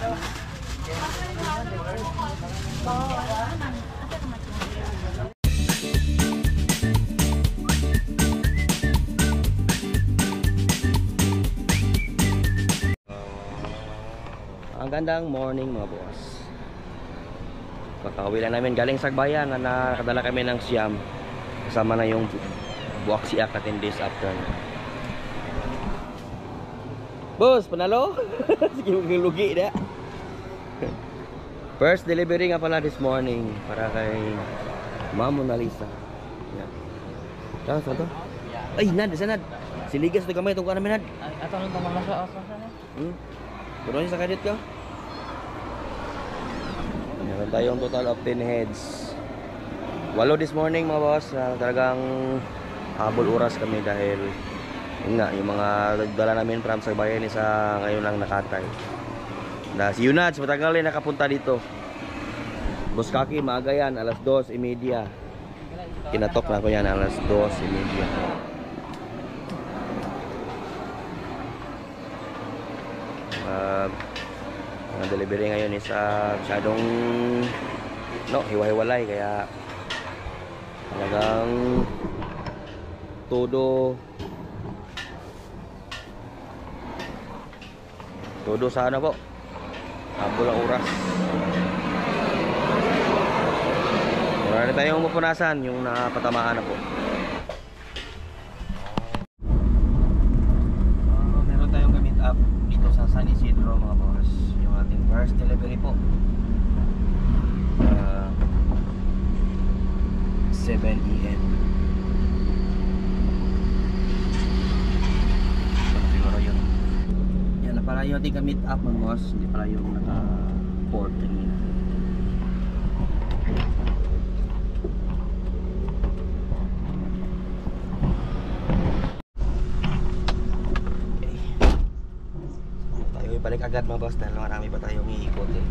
Ang gandang morning mga boss. Kakauwi lang namin galing Sagbayan na nakadala kami ng siyam. Kasama na yung buwak siyak natin this afternoon. Boss, panalo? Sige, lugi na. First delivery nga pala this morning para kay Ma'am Mona Lisa. Yan. Saan to? Ay, Nad, sanad. Siligas na gamay itong kuha namin, Nad. Ato nang tamang sa asa na. Puno niya sa kadit ko. Meron tayong total of 10 heads. 8 this morning mga boss. Talagang habol oras kami dahil yun nga, yung mga dala namin from Sagbayan isa ngayon lang nakatay. Na si Yunats matagal rin nakapunta dito. Boss Kaki maaga yan, alas 2:30. Kinatok na ko yan alas 2:30. Ang delivery ngayon is masyadong hiwa-hiwalay kaya talagang todo sa ano po, habol ang oras. Wala na tayong mapunasan yung napatamaan na po. Meron tayong gamit up dito sa San Isidro mga boss. Yung ating first delivery po 7 AM. Siguro yun. Yan na pala yung ating gamit up mga boss. Hindi pala yung naka-port kanina. Balik agad mga boss dahil marami pa tayong iikot eh.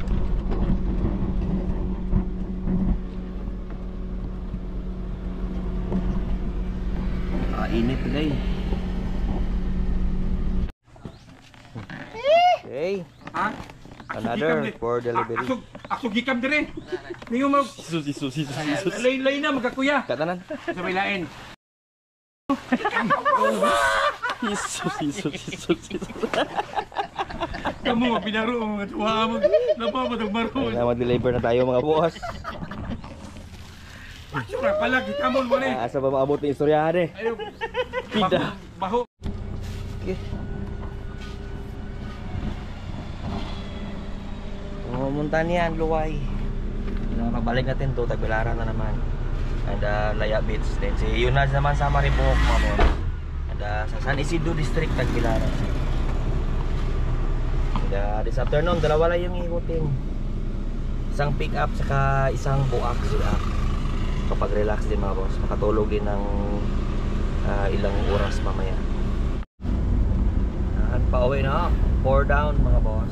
Init today. Okay. Ha? Another for delivery. Asog gikam dire. Ninyo mag Susi. lay na magakuya. Katanan. Sa bailain. Susi. Kamu pinaro mga tuwa mo. Napapatag maro. Na mag-deliver na tayo mga boss. Sura pala gitamon mo ni. Asa ba maabot ng istoryahan eh? Ayo. Pida. Baho. Okay. Pumunta niyan, Luway. Pabalik natin to, Tagbilaran na naman. And Laya Beach. Then si Yunats naman sa Maribok mga boss. And sa San Isidro District, Tagbilaran. This afternoon, dalawa lang yung ikutin. Isang pick up saka isang buak siya. Kapag relax din mga boss, makatulog din ng ilang oras mamaya. Pauwi na, 4 down mga boss.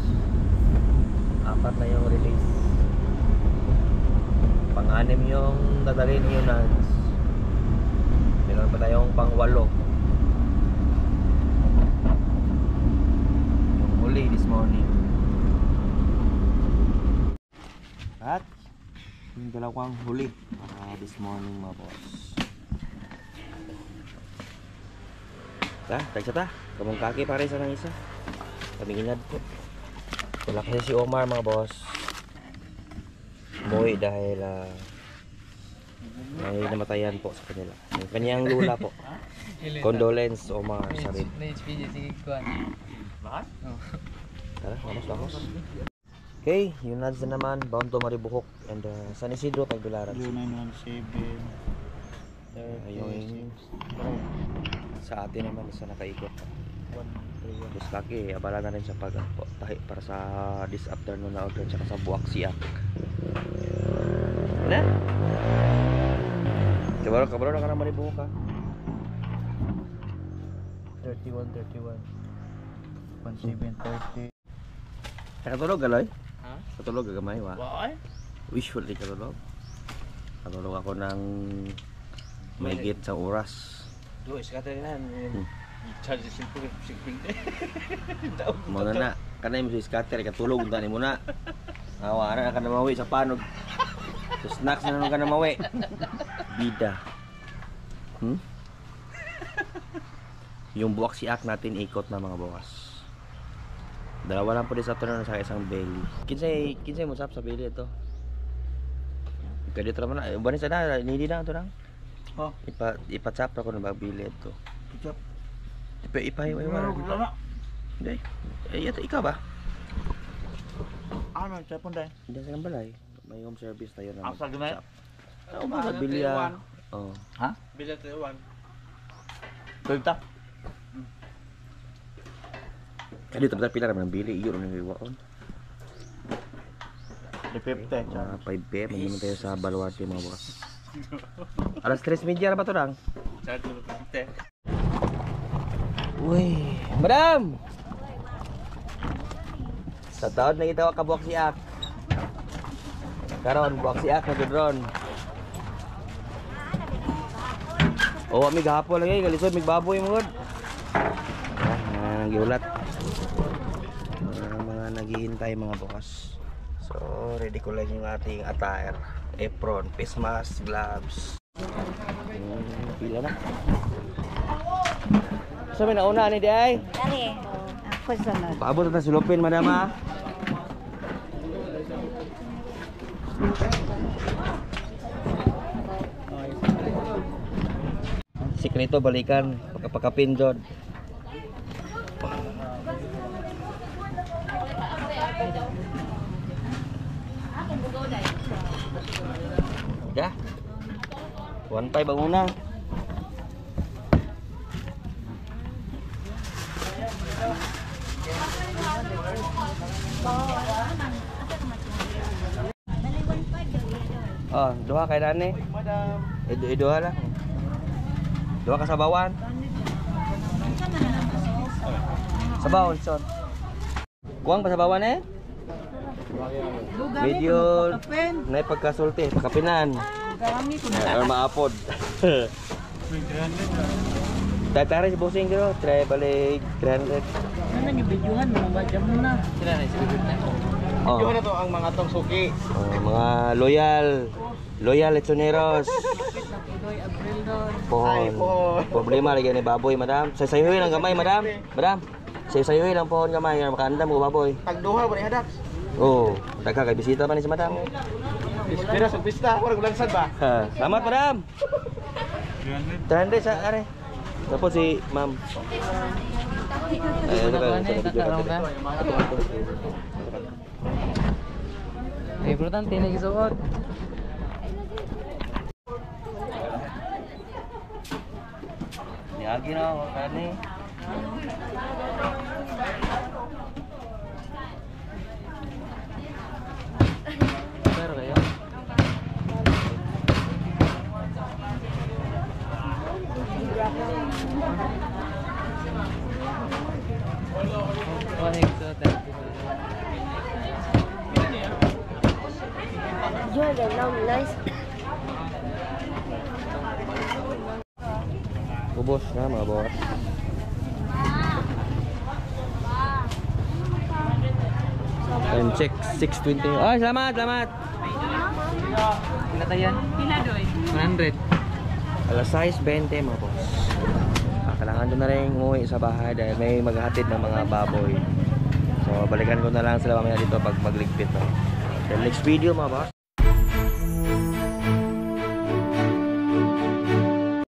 4 na yung release. Pang-6 yung dadalhin ni Yunats. Meron pa tayong pang-8 yung huli this morning. At yung dalawang huli this morning mga boss. Tagsa ta, kamong kaki pare sa nang isa. Kaming inad po. Wala kasi si Omar mga boss. Umuwi dahil may namatayan po sa kanila. Yung kanyang lula po. Condolence Omar Sarip. Tara, vamos. Okay, yung Nads na naman, bound to Maribuhok and San Isidro, Tagbilaran. 0917 Yung sa atin naman isa nakaikot. Boss Kaki, abala na rin sa pagtahi para sa this afternoon na order tsaka sa buwak siyak. Ano? Kabaro na ka na Maribuhok ha? 31 1730. Nakatulog galoy? Ha? Katulog gagamay wa? Why? Usually katulog. Katulog ako ng may git sa oras. Dois ka tayo na. Charge simple simple. Muna na, kanay mo sa scatter, katulog, tani mo na. Awa na ka na mawi sa panog. Sa snacks na naman ka na mawi. Bida. Yung buwak siak natin ikot na mga bawas. Dalawa lang po din sa ito na sa isang belly. Kinsay mo sap sa belly ito. Pwede ito naman na. Banin sa na, hindi na ito lang. Oh. Ipatsap ako na babili ito. Kicap. Ipahiwa-hiwa. Hindi. Ikaw ba? Ano, cellphone dahil? Hindi sa balay. May home service tayo na. Ang sagmay? Oo, magbili ah. Oo. Ha? Bilat na iwan. Pwede. Kaya dito pila naman ang bili. Iyo rin yung iwaon. Di 50. Mga 5 p.m. Mag-inom tayo sa Baluarte mga boss. Alas 3:30 na ba ito lang? Charge mo 50. Uy, madam! Sa taon na itawa ka buwak siak. Karon buwak siak na gudron. Oh, may gahapon lagi kalisod mig baboy mo gud. Giulat. Mga naghihintay mga boss. So, ready ko lang yung ating attire. Apron, face mask, gloves. Pila na. So, may nauna ni di ay? Dali. Ako sunod. Paabot na sulupin, madam ha? Sikreto balikan, pagkapakapin dod. Ya. 1.5 ang una. Oh, duha kay dani. Madam. Duha lang. Duha ka sabawan. Sabawan son. Kuwang pa sabawan eh? Medyo na pagkasulti, pagkapinan. Or maapod. Tatari si bossing dito, try balik 300. Ano yung videohan mo? Badya mo na. Sila na yung video na. Oh. Videohan na to ang mga tong suki. Oh, mga loyal lechoneros. Ay, Pohon. Problema lagi ni baboy, madam. Sayuhin ang gamay, madam. Madam. Sayuhin ang pohon gamay, makaandam mo baboy. Tagduha ba ni hadak? Oh, dagka kay bisita pa ni si madam. Pero sa pista, wala gulansad ba? Ha, salamat madam. 300 sa are. Tapos si ma'am. Ay, ito ka. Importante na gisuot. Niagi na ako kani. Pero kayo? Jordan, now nice. Ubos na mga boss. Time check 6:20. Ay, salamat. Pila tayan? Pila doy? 100. Alas 6:20 mga boss. Kailangan ko na rin umuwi sa bahay dahil may maghahatid ng mga baboy. So balikan ko na lang sila mamaya dito pag magligpit. Then next video mga boss.